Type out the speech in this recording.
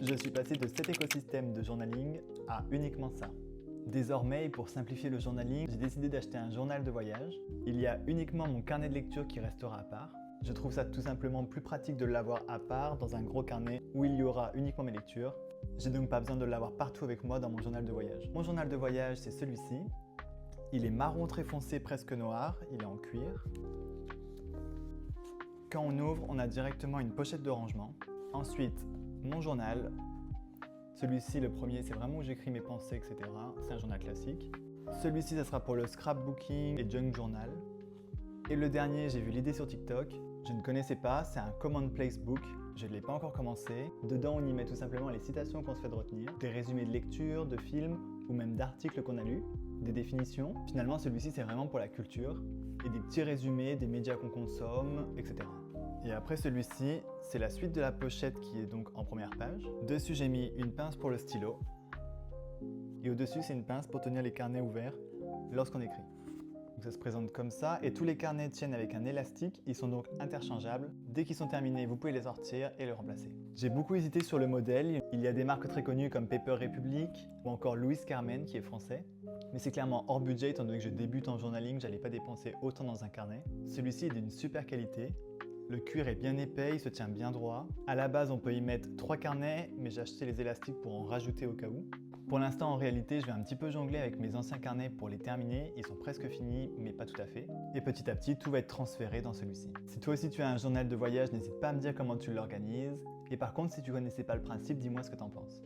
Je suis passé de cet écosystème de journaling à uniquement ça. Désormais, pour simplifier le journaling, j'ai décidé d'acheter un journal de voyage. Il y a uniquement mon carnet de lecture qui restera à part. Je trouve ça tout simplement plus pratique de l'avoir à part dans un gros carnet où il y aura uniquement mes lectures. J'ai donc pas besoin de l'avoir partout avec moi dans mon journal de voyage. Mon journal de voyage, c'est celui-ci. Il est marron très foncé, presque noir, il est en cuir. Quand on ouvre, on a directement une pochette de rangement. Ensuite, mon journal. Celui-ci, le premier, c'est vraiment où j'écris mes pensées, etc. C'est un journal classique. Celui-ci, ça sera pour le scrapbooking et junk journal. Et le dernier, j'ai vu l'idée sur TikTok. Je ne connaissais pas, c'est un commonplace book. Je ne l'ai pas encore commencé. Dedans, on y met tout simplement les citations qu'on se fait de retenir, des résumés de lecture, de films ou même d'articles qu'on a lus, des définitions. Finalement, celui-ci, c'est vraiment pour la culture et des petits résumés des médias qu'on consomme, etc. Et après celui-ci, c'est la suite de la pochette qui est donc en première page. Dessus, j'ai mis une pince pour le stylo. Et au-dessus, c'est une pince pour tenir les carnets ouverts lorsqu'on écrit. Donc ça se présente comme ça, et tous les carnets tiennent avec un élastique, ils sont donc interchangeables. Dès qu'ils sont terminés, vous pouvez les sortir et les remplacer. J'ai beaucoup hésité sur le modèle, il y a des marques très connues comme Paper Republic ou encore Louis Carmen qui est français. Mais c'est clairement hors budget étant donné que je débute en journaling, j'allais pas dépenser autant dans un carnet. Celui-ci est d'une super qualité. Le cuir est bien épais, il se tient bien droit. À la base, on peut y mettre 3 carnets, mais j'ai acheté les élastiques pour en rajouter au cas où. Pour l'instant, en réalité, je vais un petit peu jongler avec mes anciens carnets pour les terminer. Ils sont presque finis, mais pas tout à fait. Et petit à petit, tout va être transféré dans celui-ci. Si toi aussi tu as un journal de voyage, n'hésite pas à me dire comment tu l'organises. Et par contre, si tu connaissais pas le principe, dis-moi ce que t'en penses.